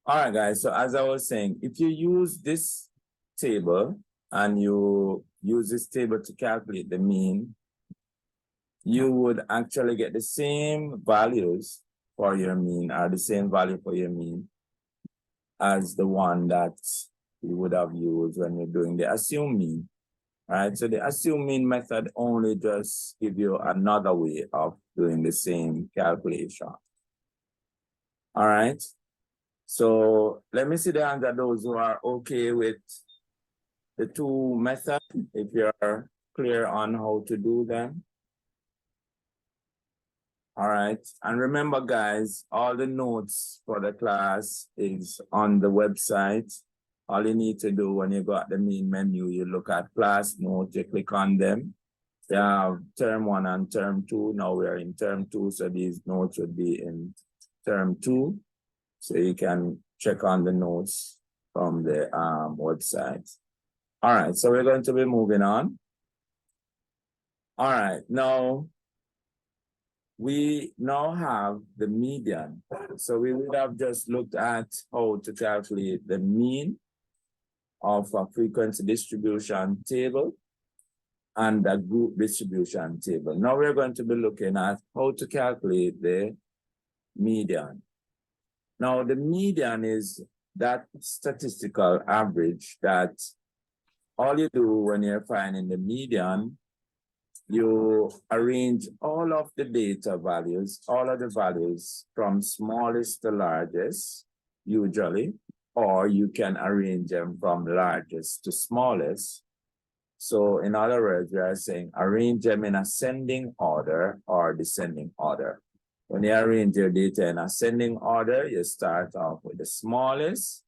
All right, guys. So as I was saying, if you use this table and you use this table to calculate the mean, you would actually get the same values for your mean, or the same value for your mean as the one that you would have used when you're doing the assume mean. Right? So the assume mean method only just give you another way of doing the same calculation. All right. So let me see the hands of those who are okay with the two methods, if you're clear on how to do them. All right. And remember, guys, all the notes for the class is on the website. All you need to do when you go at the main menu, you look at class notes, you click on them. You have term 1 and term 2. Now we're in term 2, so these notes would be in term 2. So you can check on the notes from the website. All right, so we're going to be moving on. All right, now we now have the median. So we would have just looked at how to calculate the mean of a frequency distribution table and a group distribution table. Now we're going to be looking at how to calculate the median. Now the median is that statistical average that all you do when you're finding the median, you arrange all of the data values, all of the values from smallest to largest, usually, or you can arrange them from largest to smallest. So in other words, we are saying arrange them in ascending order or descending order. When you arrange your data in ascending order, you start off with the smallest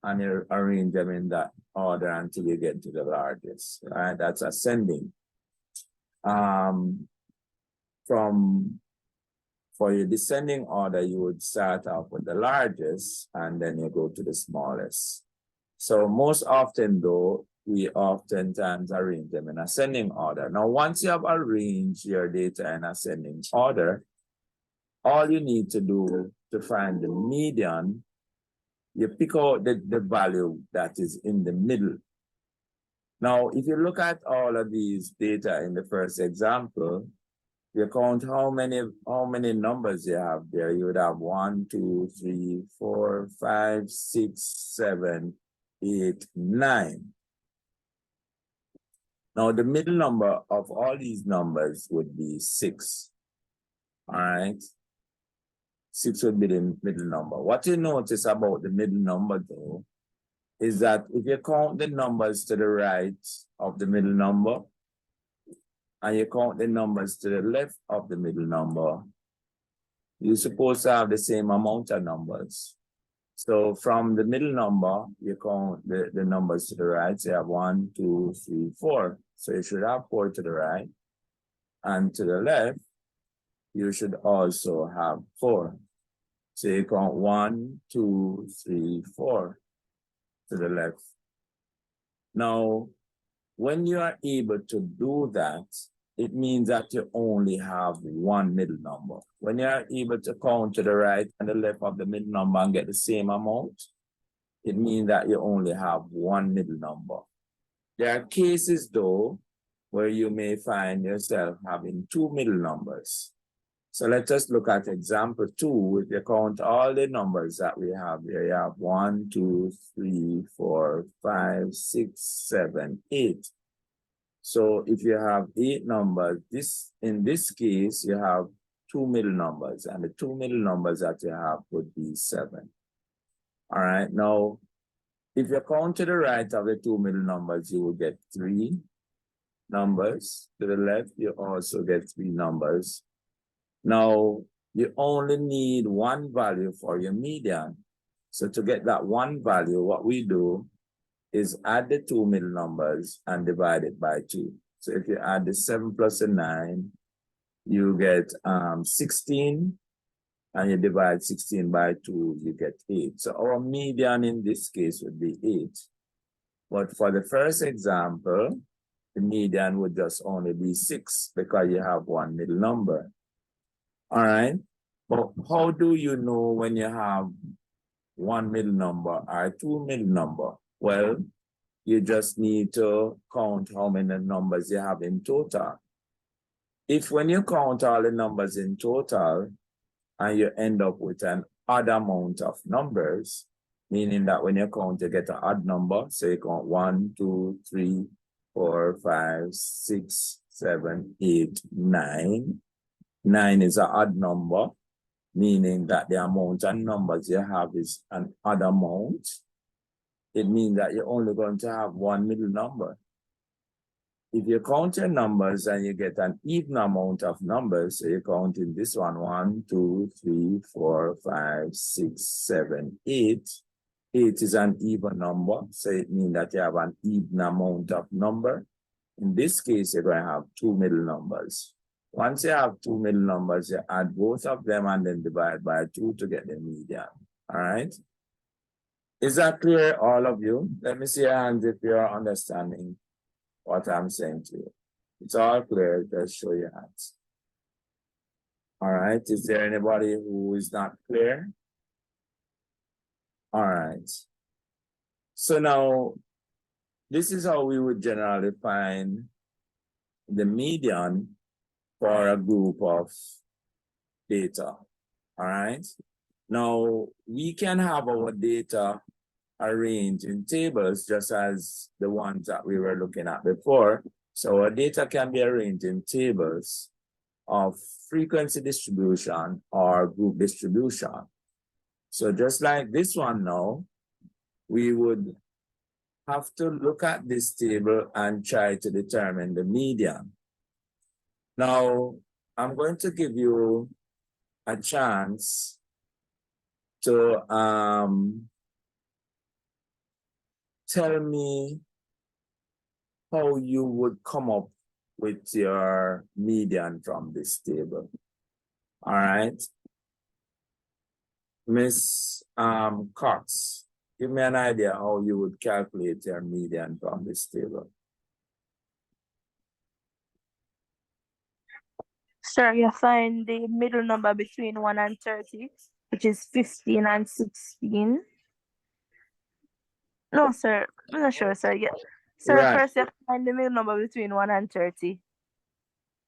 and you arrange them in that order until you get to the largest, right? That's ascending. For your descending order, you would start off with the largest and then you go to the smallest. So most often though, we oftentimes arrange them in ascending order. Now, once you have arranged your data in ascending order, all you need to do to find the median, you pick out the value that is in the middle. Now, if you look at all of these data in the first example, you count how many numbers you have there. You would have 1, 2, 3, 4, 5, 6, 7, 8, 9. Now, the middle number of all these numbers would be 6. All right. 6 would be the middle number. What you notice about the middle number, though, is that if you count the numbers to the right of the middle number, and you count the numbers to the left of the middle number, you're supposed to have the same amount of numbers. So from the middle number, you count the numbers to the right. So you have 1, 2, 3, 4. So you should have 4 to the right. And to the left, you should also have 4. So you count 1, 2, 3, 4 to the left. Now, when you are able to do that, it means that you only have one middle number. When you are able to count to the right and the left of the middle number and get the same amount, it means that you only have one middle number. There are cases, though, where you may find yourself having two middle numbers. So let us look at example 2. If you count all the numbers that we have here, you have 1, 2, 3, 4, 5, 6, 7, 8. So if you have 8 numbers, in this case, you have 2 middle numbers, and the 2 middle numbers that you have would be 7. All right, now, if you count to the right of the 2 middle numbers, you will get 3 numbers. To the left, you also get 3 numbers. Now, you only need one value for your median. So to get that one value, what we do is add the 2 middle numbers and divide it by 2. So if you add the 7 plus the 9, you get 16, and you divide 16 by 2, you get 8. So our median in this case would be 8. But for the first example, the median would just only be 6 because you have one middle number. All right, but how do you know when you have one middle number or two middle number? Well, you just need to count how many numbers you have in total. If when you count all the numbers in total and you end up with an odd amount of numbers, meaning that when you count, you get an odd number. So you count 1, 2, 3, 4, 5, 6, 7, 8, 9. 9 is an odd number, meaning that the amount of numbers you have is an odd amount. It means that you're only going to have one middle number. If you count your numbers and you get an even amount of numbers, so you're counting this one, 1, 2, 3, 4, 5, 6, 7, 8. 8 is an even number, so it means that you have an even amount of number. In this case, you're going to have two middle numbers. Once you have two middle numbers, you add both of them and then divide by 2 to get the median. All right? Is that clear, all of you? Let me see your hands if you're understanding what I'm saying to you. It's all clear, just show your hands. All right, is there anybody who is not clear? All right. So now, this is how we would generally find the median for a group of data. All right. Now, we can have our data arranged in tables just as the ones that we were looking at before. So our data can be arranged in tables of frequency distribution or group distribution. So just like this one now, we would have to look at this table and try to determine the median. Now, I'm going to give you a chance to tell me how you would come up with your median from this table. All right. Miss Cox, give me an idea how you would calculate your median from this table. Sir, you find the middle number between 1 and 30, which is 15 and 16. No, sir. I'm not sure, sir. Yeah. Sir, Right. first you find the middle number between 1 and 30.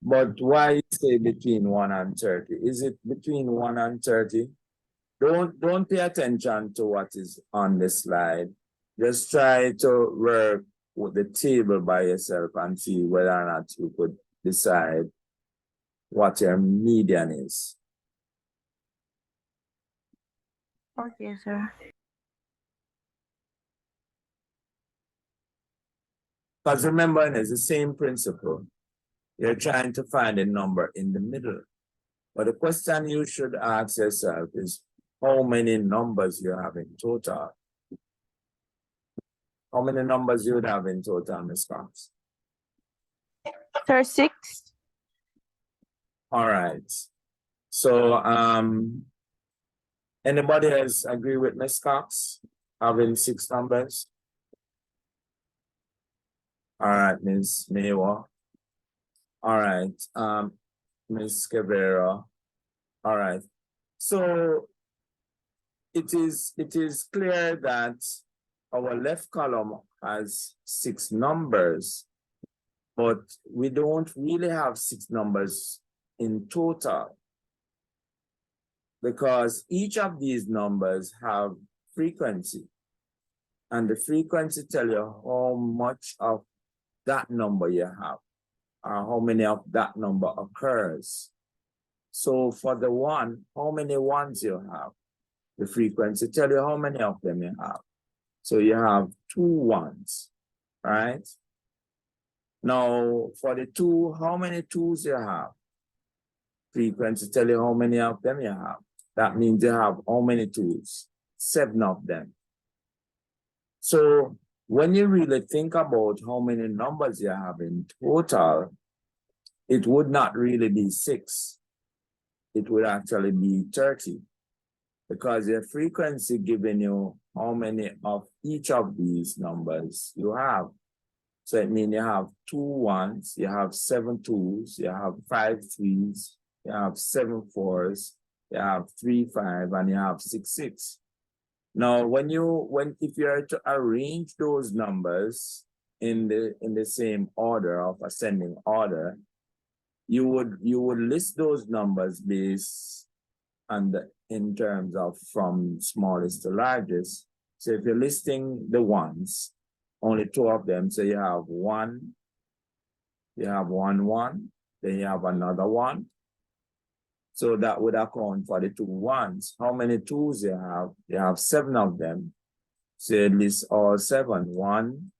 But why you say between 1 and 30? Is it between 1 and 30? Don't pay attention to what is on the slide. Just try to work with the table by yourself and see whether or not you could decide what your median is. Okay, sir. Because remember, it's the same principle. You're trying to find a number in the middle. But the question you should ask yourself is how many numbers you have in total. How many numbers you would have in total, Ms. Cox? Sir, 6. All right. So anybody else agree with Ms. Cox having 6 numbers? All right, Ms. Mewa. All right, Ms. Cabrera. All right. So it is clear that our left column has 6 numbers, but we don't really have 6 numbers in total because each of these numbers have frequency, and the frequency tell you how much of that number you have or how many of that number occurs. So for the 1, how many ones you have? The frequency tell you how many of them you have. So you have 2 ones, right? Now for the 2, how many 2s you have? Frequency tell you how many of them you have. That means you have how many 2s? 7 of them. So when you really think about how many numbers you have in total, it would not really be 6. It would actually be 30 because your frequency giving you how many of each of these numbers you have. So it means you have 2 1s, you have 7 2s, you have 5 3s, you have 7 4s, you have 3 5, and you have 6 6. Now, if you are to arrange those numbers in the same order of ascending order, you would list those numbers based on in terms of from smallest to largest. So if you're listing the ones, only two of them, so you have one, then you have another one. So that would account for the two ones. How many twos you have? You have 7 of them. So you list all 7. 1,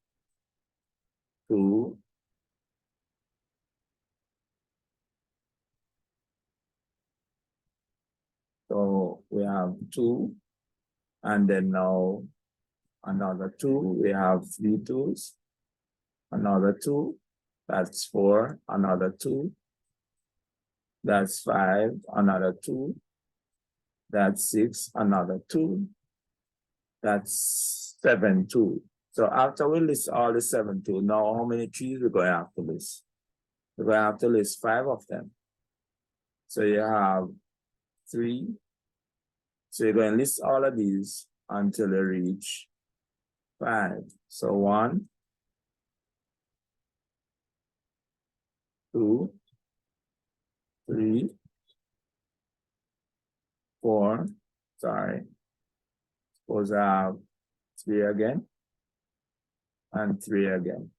2, so we have 2, and then now another 2. We have 3 twos, another 2. That's 4, another 2. That's 5, another 2. That's 6, another 2. That's 7, 2. So after we list all the 7, 2, now how many trees we're going to have to list? We're going to have to list 5 of them. So you have 3. So you're going to list all of these until you reach 5. So 1, 2, 3, 4. Sorry. Suppose I have 3 again and 3 again.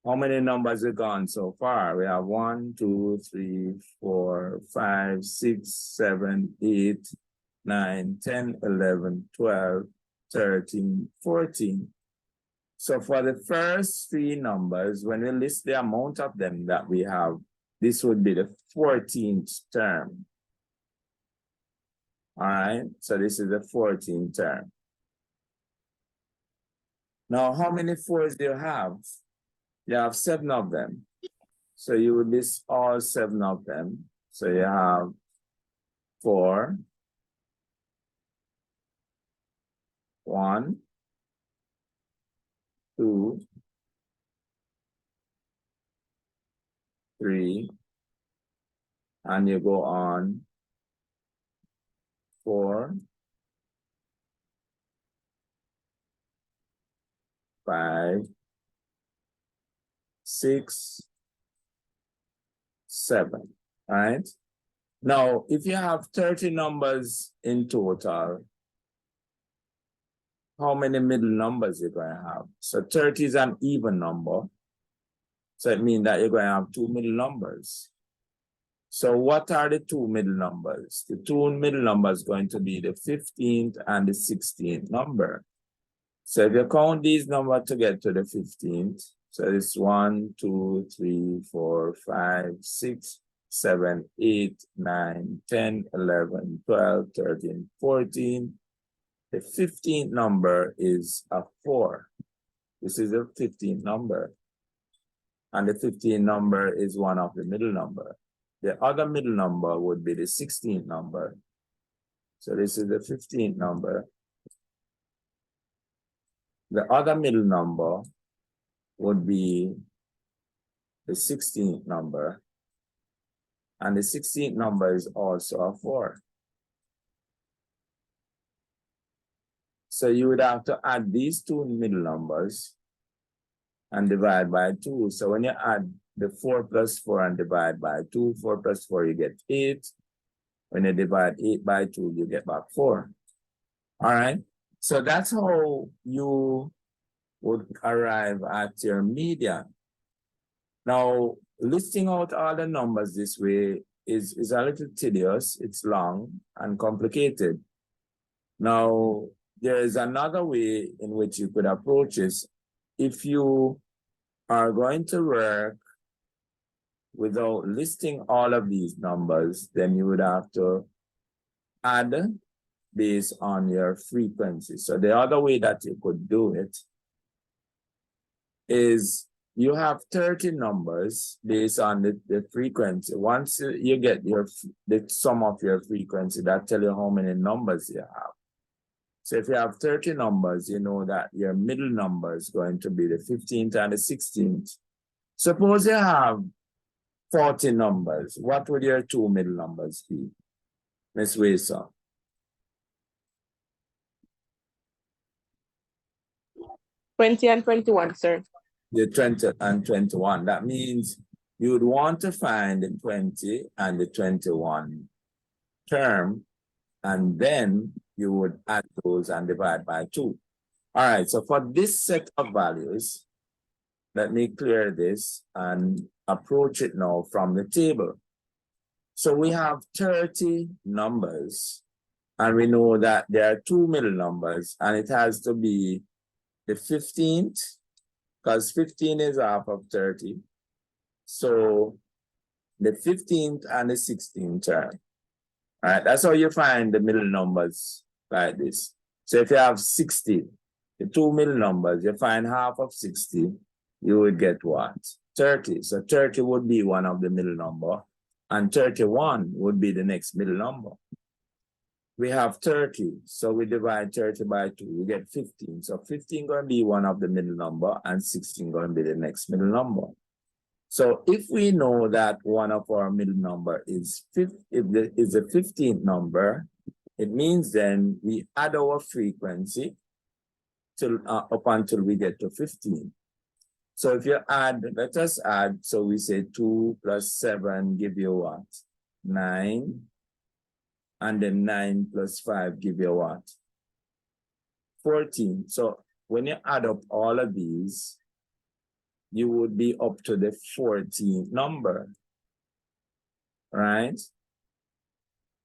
How many numbers have gone so far? We have 1, 2, 3, 4, 5, 6, 7, 8, 9, 10, 11, 12, 13, 14. So for the first 3 numbers, when we list the amount of them that we have, this would be the 14th term. All right, so this is the 14th term. Now, how many 4s do you have? You have 7 of them. So you would list all 7 of them. So you have 4, 1, 2, 3, and you go on 4, 5, 6, 7, right? Now, if you have 30 numbers in total, how many middle numbers you're going to have? So 30 is an even number. So it means that you're going to have 2 middle numbers. So what are the 2 middle numbers? The 2 middle numbers going to be the 15th and the 16th number. So if you count these numbers to get to the 15th, so it's 1, 2, 3, 4, 5, 6, 7, 8, 9, 10, 11, 12, 13, 14. The 15th number is a 4. This is the 15th number. And the 15th number is one of the middle number. The other middle number would be the 16th number. So this is the 15th number. The other middle number would be the 16th number. And the 16th number is also a 4. So you would have to add these 2 middle numbers and divide by 2. So when you add the 4 plus 4 and divide by 2, 4 plus 4, you get 8. When you divide 8 by 2, you get back 4. All right. So that's how you would arrive at your median. Now, listing out all the numbers this way is a little tedious. It's long and complicated. Now, there is another way in which you could approach this. If you are going to work without listing all of these numbers, then you would have to add based on your frequency. So the other way that you could do it is you have 30 numbers based on the frequency. Once you get the sum of your frequency, that tells you how many numbers you have. So if you have 30 numbers, you know that your middle number is going to be the 15th and the 16th. Suppose you have 40 numbers. What would your 2 middle numbers be, Ms. Wesa? 20 and 21, sir. The 20 and 21. That means you would want to find the 20 and the 21 term, and then you would add those and divide by 2. All right, so for this set of values, let me clear this and approach it now from the table. So we have 30 numbers, and we know that there are 2 middle numbers, and it has to be the 15th, because 15 is half of 30. So the 15th and the 16th term. All right, that's how you find the middle numbers like this. So if you have 60, the 2 middle numbers, you find half of 60, you would get what? 30. So 30 would be one of the middle number, and 31 would be the next middle number. We have 30, so we divide 30 by 2, we get 15. So 15 going to be one of the middle number, and 16 going to be the next middle number. So if we know that one of our middle number is a 15th number, it means then we add our frequency till up until we get to 15. So if you add, let us add, so we say 2 plus 7 give you what? 9. And then 9 plus 5 give you what? 14. So when you add up all of these, you would be up to the 14th number, right?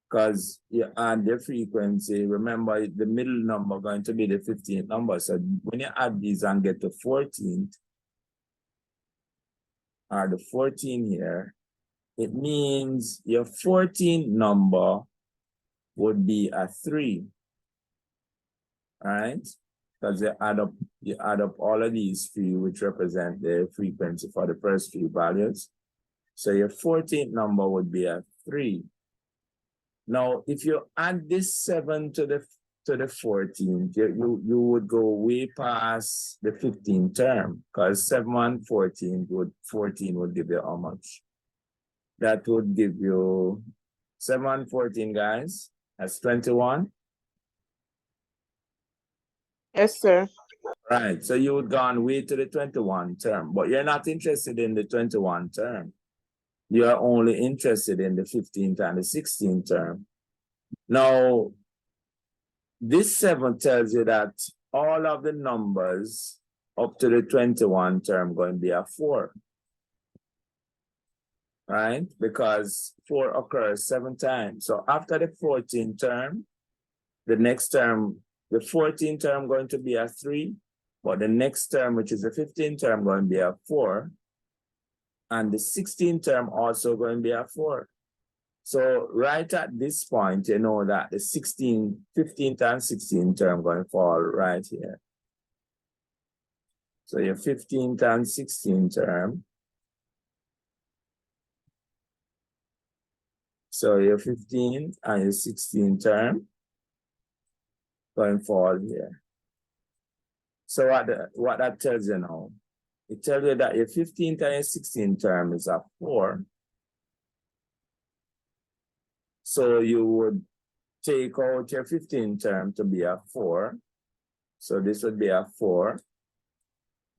Because you add the frequency, remember the middle number going to be the 15th number. So when you add these and get to 14th, or the 14 here, it means your 14th number would be a 3, right? Because you add up all of these 3, which represent the frequency for the first 3 values. So your 14th number would be a 3. Now, if you add this 7 to the 14th, you would go way past the 15th term, because 7 and 14 would give you how much? That would give you 7 and 14, guys. That's 21. Yes, sir. Right. So you would go on way to the 21 term, but you're not interested in the 21 term. You are only interested in the 15th and the 16th term. Now, this 7 tells you that all of the numbers up to the 21 term going to be a 4. Right? Because 4 occurs 7 times. So after the 14th term, the next term, the 14th term going to be a 3, but the next term, which is the 15th term, going to be a 4. And the 16th term also going to be a 4. So right at this point, you know that the 15th and 16th term going to fall right here. So your 15th and 16th term. So your 15th and your 16th term going to fall here. So what that tells you now? It tells you that your 15th and your 16th term is a 4. So you would take out your 15th term to be a 4. So this would be a 4.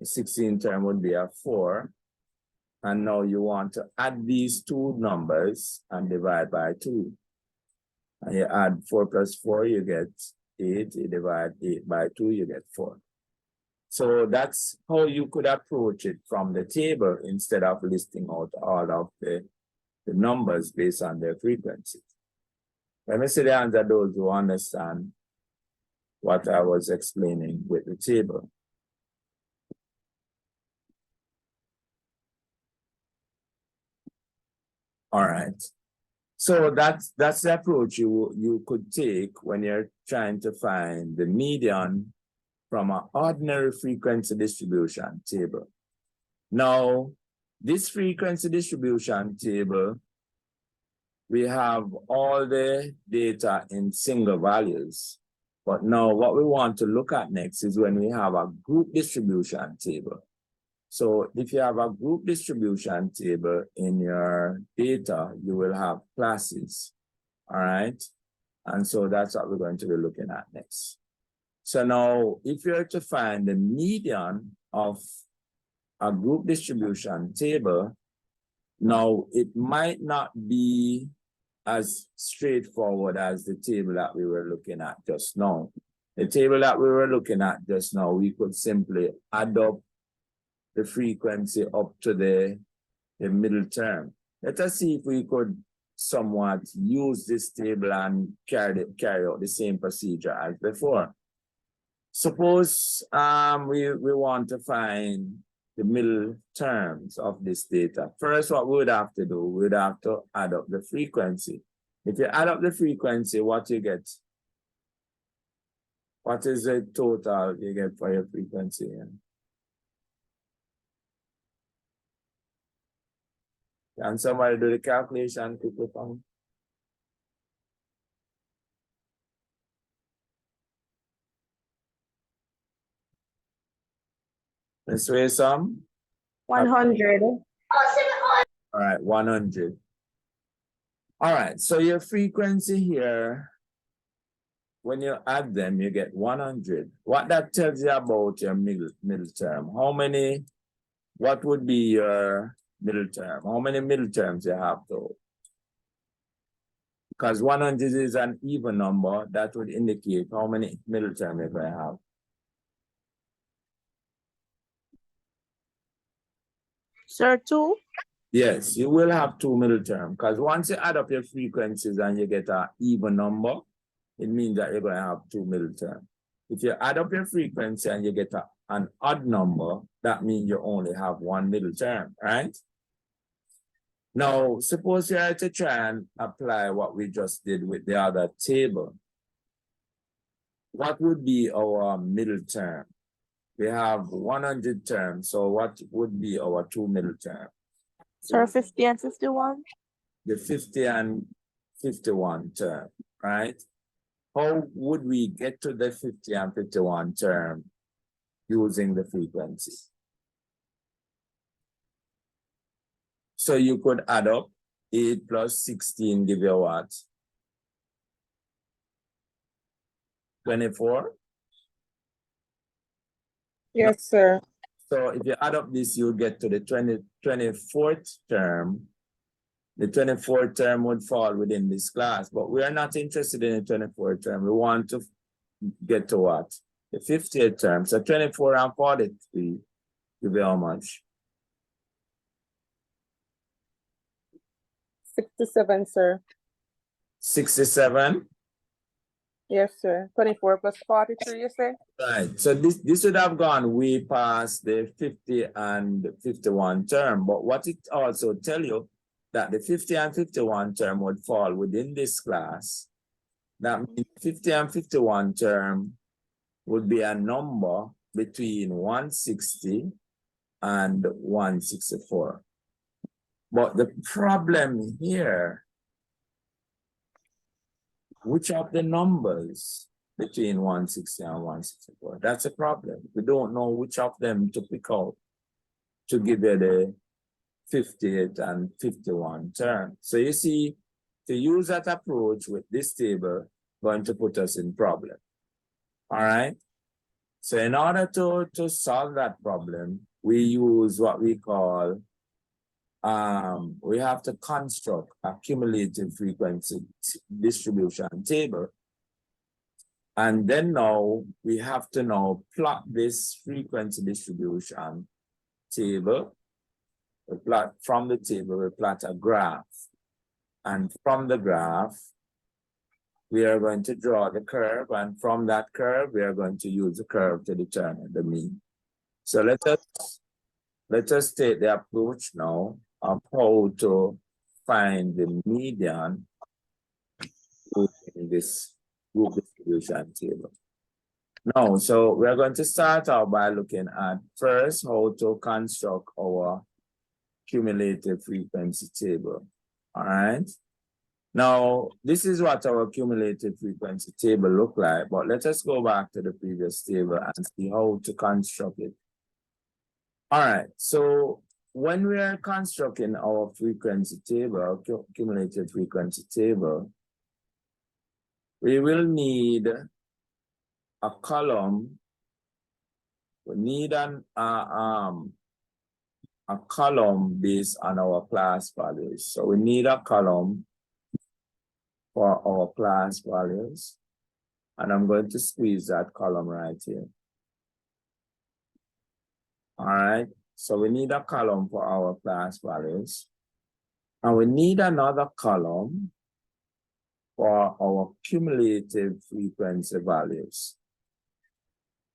The 16th term would be a 4. And now you want to add these 2 numbers and divide by 2. And you add 4 plus 4, you get 8. You divide 8 by 2, you get 4. So that's how you could approach it from the table instead of listing out all of the numbers based on their frequency. Let me see the hands of those who understand what I was explaining with the table. All right. So that's the approach you could take when you're trying to find the median from an ordinary frequency distribution table. Now, this frequency distribution table, we have all the data in single values. But now what we want to look at next is when we have a group distribution table. So if you have a group distribution table in your data, you will have classes, all right? And so that's what we're going to be looking at next. So now, if you're to find the median of a group distribution table, now it might not be as straightforward as the table that we were looking at just now. The table that we were looking at just now, we could simply add up the frequency up to the middle term. Let us see if we could somewhat use this table and carry out the same procedure as before. Suppose we want to find the middle terms of this data. First, what we would have to do, we would have to add up the frequency. If you add up the frequency, what you get? What is the total you get for your frequency? Can somebody do the calculation quickly for me? Let's weigh some. 100. All right, 100. All right, so your frequency here, when you add them, you get 100. What that tells you about your middle term? How many, what would be your middle term? How many middle terms you have though? Because 100 is an even number, that would indicate how many middle terms you're going to have. Sir, 2? Yes, you will have 2 middle terms, because once you add up your frequencies and you get an even number, it means that you're going to have 2 middle terms. If you add up your frequency and you get an odd number, that means you only have 1 middle term, right? Now, suppose you are to try and apply what we just did with the other table. What would be our middle term? We have 100 terms, so what would be our 2 middle terms? Sir, 50 and 51? The 50 and 51 term, right? How would we get to the 50 and 51 term using the frequency? So you could add up 8 plus 16 give you what? 24? Yes, sir. So if you add up this, you'll get to the 24th term. The 24th term would fall within this class, but we are not interested in the 24th term. We want to get to what? The 50th term. So 24 and 43 give you how much? 67, sir. 67? Yes, sir. 24 plus 43, you say? Right. So this would have gone way past the 50 and 51 term. But what it also tell you that the 50 and 51 term would fall within this class. That means 50 and 51 term would be a number between 160 and 164. But the problem here, which of the numbers between 160 and 164? That's a problem. We don't know which of them to pick out to give you the 58 and 51 term. So you see, to use that approach with this table, going to put us in problem. All right. So in order to solve that problem, we use what we call, we have to construct a cumulative frequency distribution table. And then now we have to now plot this frequency distribution table. We plot from the table, we plot a graph. And from the graph, we are going to draw the curve. And from that curve, we are going to use the curve to determine the mean. So let us take the approach now of how to find the median in this group distribution table. Now, so we're going to start out by looking at first how to construct our cumulative frequency table. All right. Now, this is what our cumulative frequency table look like, but let us go back to the previous table and see how to construct it. All right, so when we are constructing our frequency table, our cumulative frequency table, we will need a column. We need a column based on our class values. So we need a column for our class values. And I'm going to squeeze that column right here. All right. So we need a column for our class values. And we need another column for our cumulative frequency values.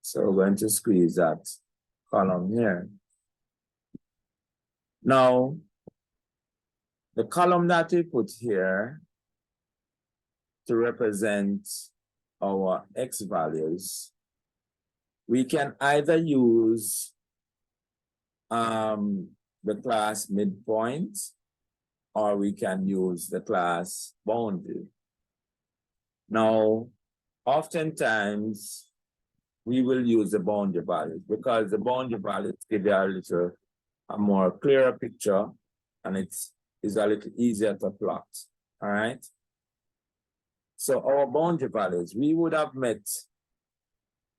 So we're going to squeeze that column here. Now, the column that we put here to represent our X values, we can either use the class midpoint, or we can use the class boundary. Now, oftentimes, we will use the boundary values because the boundary values give you a more clearer picture, and it's a little easier to plot, all right? So our boundary values, we would have met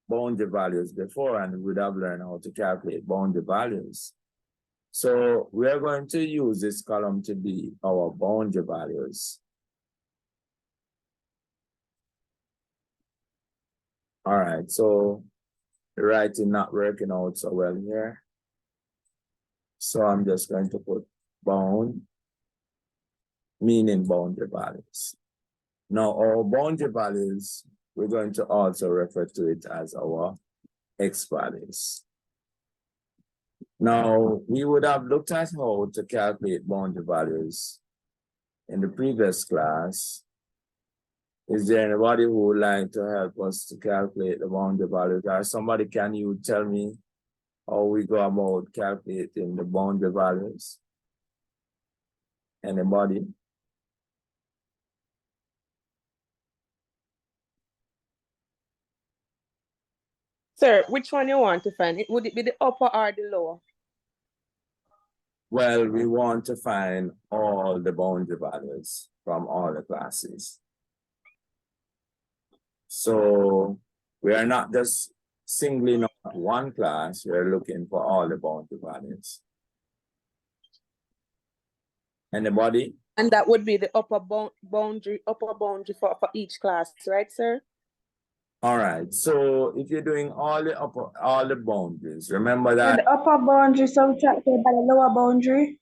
boundary values before, and we would have learned how to calculate boundary values. So we are going to use this column to be our boundary values. All right, so the writing not working out so well here. So I'm just going to put bound, meaning boundary values. Now our boundary values, we're going to also refer to it as our X values. Now, we would have looked at how to calculate boundary values in the previous class. Is there anybody who would like to help us to calculate the boundary values? Or somebody, can you tell me how we go about calculating the boundary values? Anybody? Sir, which one you want to find? Would it be the upper or the lower? Well, we want to find all the boundary values from all the classes. So we are not just singling out one class, we are looking for all the boundary values. Anybody? And that would be the upper boundary for each class, right, sir? All right. So if you're doing all the boundaries, remember that the upper boundary subtracted by the lower boundary.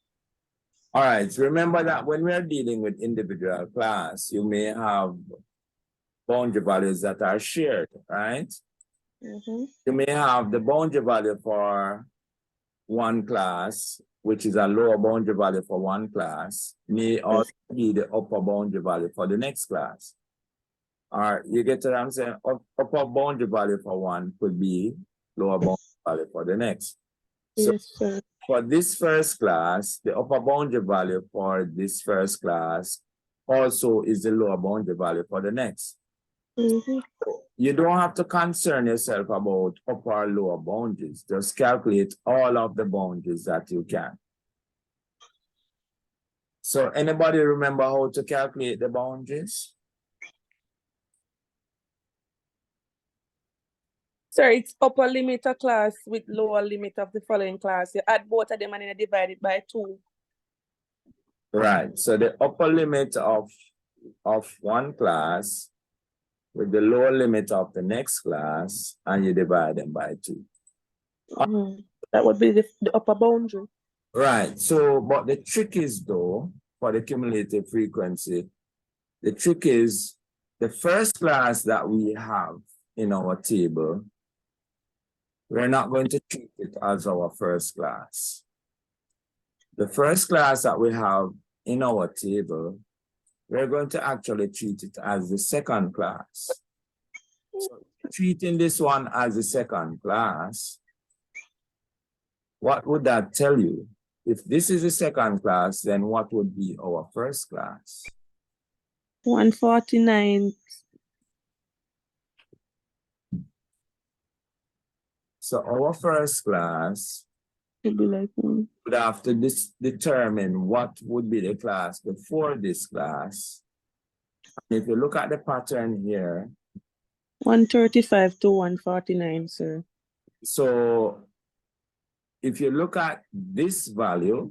all right. So remember that when we are dealing with individual class, you may have boundary values that are shared, right? Mm-hmm. You may have the boundary value for one class, which is a lower boundary value for one class, may also be the upper boundary value for the next class. All right, you get what I'm saying? Upper boundary value for one could be lower boundary value for the next. So yes, sir. For this first class, the upper boundary value for this first class also is the lower boundary value for the next. Mm-hmm. You don't have to concern yourself about upper or lower boundaries. Just calculate all of the boundaries that you can. So anybody remember how to calculate the boundaries? Sir, it's upper limit of class with lower limit of the following class. You add both of them and then you divide it by 2. Right. So the upper limit of one class with the lower limit of the next class, and you divide them by 2. Mm-hmm. That would be the upper boundary. Right. So, but the trick is though, for the cumulative frequency, the trick is the first class that we have in our table, we're not going to treat it as our first class. The first class that we have in our table, we're going to actually treat it as the second class. So treating this one as the second class, what would that tell you? If this is the second class, then what would be our first class? 149. So our first class Would be like would have to determine what would be the class before this class. If you look at the pattern here, 135 to 149, sir. So if you look at this value,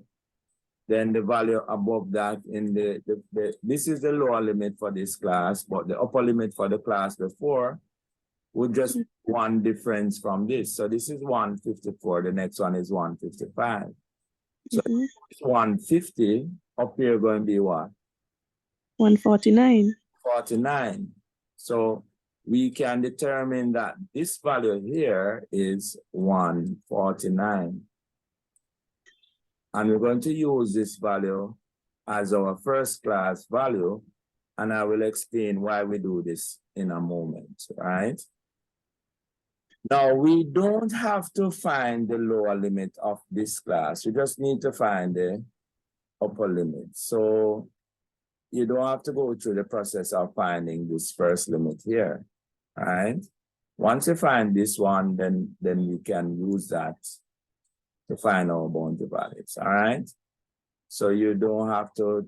then the value above that in this is the lower limit for this class, but the upper limit for the class before would just one difference from this. So this is 154, the next one is 155. So 150, up here going to be what? 149. 49. So we can determine that this value here is 149. And we're going to use this value as our first class value. And I will explain why we do this in a moment, right? Now, we don't have to find the lower limit of this class. We just need to find the upper limit. So you don't have to go through the process of finding this first limit here, right? Once you find this one, then we can use that to find our boundary values, all right? So you don't have to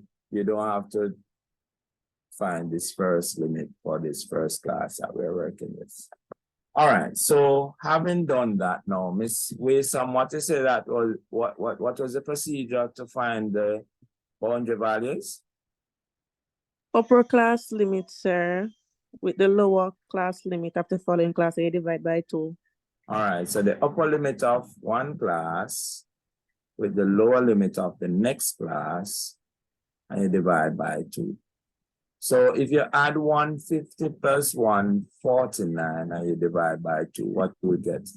find this first limit for this first class that we're working with. All right, so having done that now, Ms. Waysam, what you say that was what was the procedure to find the boundary values? Upper class limit, sir, with the lower class limit of the following class, you divide by 2. All right, so the upper limit of one class with the lower limit of the next class, and you divide by 2. So if you add 150 plus 149 and you divide by 2, what do we get?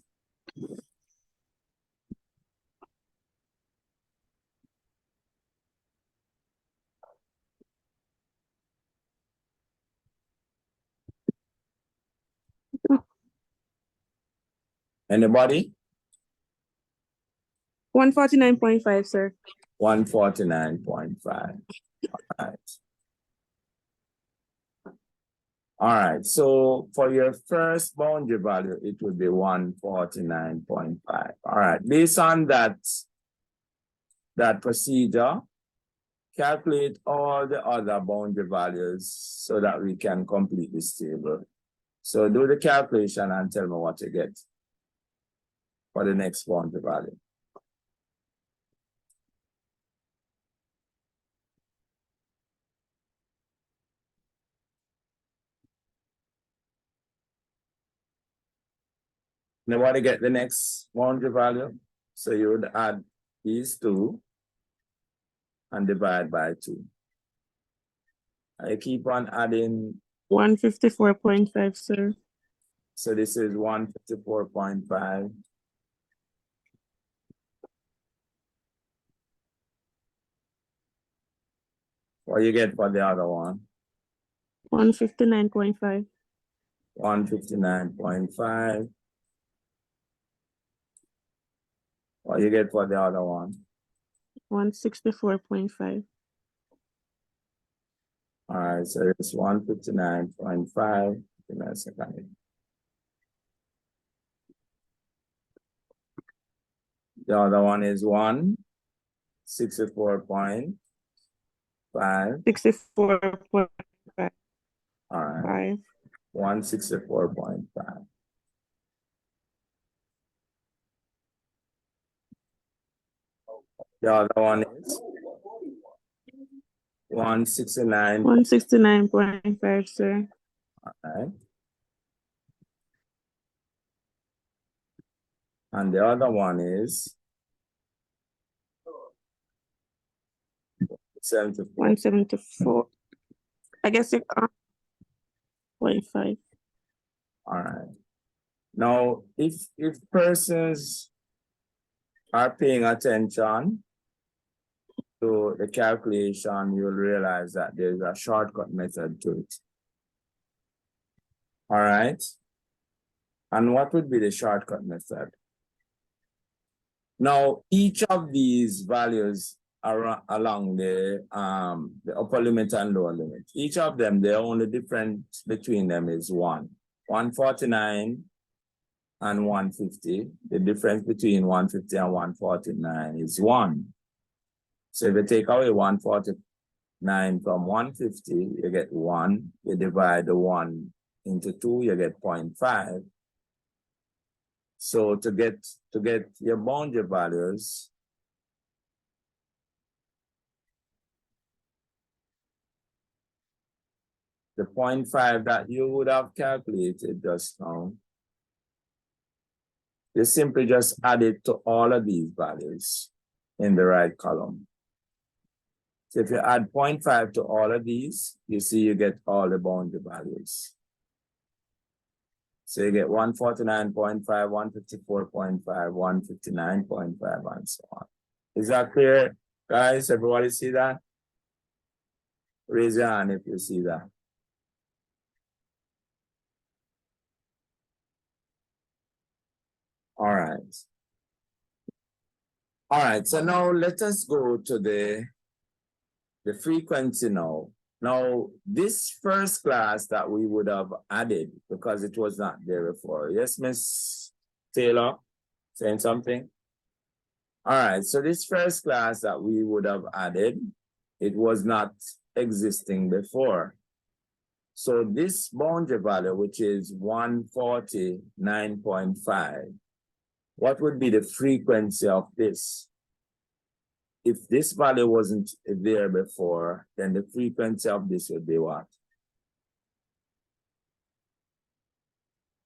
Anybody? 149.5, sir. 149.5. All right. All right, so for your first boundary value, it would be 149.5. All right, based on that procedure, calculate all the other boundary values so that we can complete this table. So do the calculation and tell me what you get for the next boundary value. Nobody get the next boundary value? So you would add these two and divide by 2. I keep on adding. 154.5, sir. So this is 154.5. What you get for the other one? 159.5. 159.5. What you get for the other one? 164.5. All right, so it's 159.5. Give me a second. The other one is 164.5. 64.5. All right. 164.5. The other one is 169. 169.5, sir. All right. And the other one is 174. I guess it 0.5. All right. Now, if persons are paying attention to the calculation, you'll realize that there's a shortcut method to it. All right. And what would be the shortcut method? Now, each of these values are along the upper limit and lower limit. Each of them, the only difference between them is 149 and 150. The difference between 150 and 149 is 1. So if you take away 149 from 150, you get 1. You divide the 1 into 2, you get 0.5. So to get your boundary values, the 0.5 that you would have calculated just now, you simply just add it to all of these values in the right column. So if you add 0.5 to all of these, you see you get all the boundary values. So you get 149.5, 154.5, 159.5, and so on. Is that clear, guys? Everybody see that? Raise your hand if you see that. All right. All right, so now let us go to the frequency now. Now, this first class that we would have added because it was not there before. Yes, Miss Taylor, saying something? All right, so this first class that we would have added, it was not existing before. So this boundary value, which is 149.5, what would be the frequency of this? If this value wasn't there before, then the frequency of this would be what?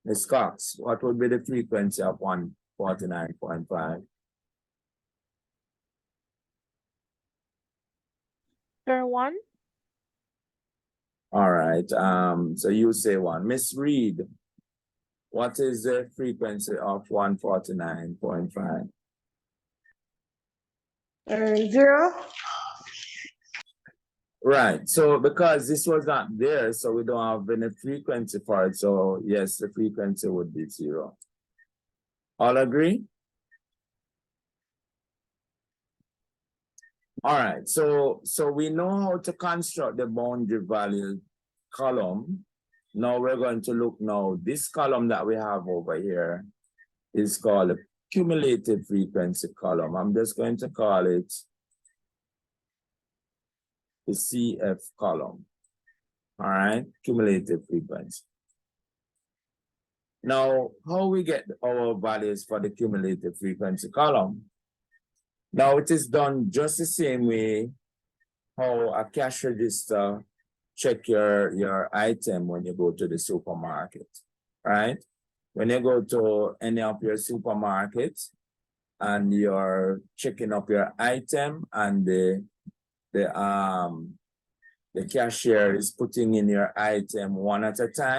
Ms. Cox, what would be the frequency of 149.5? Sir, 1. All right, so you say 1. Miss Reed, what is the frequency of 149.5? 0. Right, so because this was not there, so we don't have any frequency for it. So yes, the frequency would be 0. All agree? All right, so we know how to construct the boundary value column. Now we're going to look now, this column that we have over here is called a cumulative frequency column. I'm just going to call it the CF column. All right, cumulative frequency. Now, how we get our values for the cumulative frequency column? Now, it is done just the same way how a cash register check your item when you go to the supermarket, right? When you go to any of your supermarkets and you're checking up your item and the cashier is putting in your item one at a time.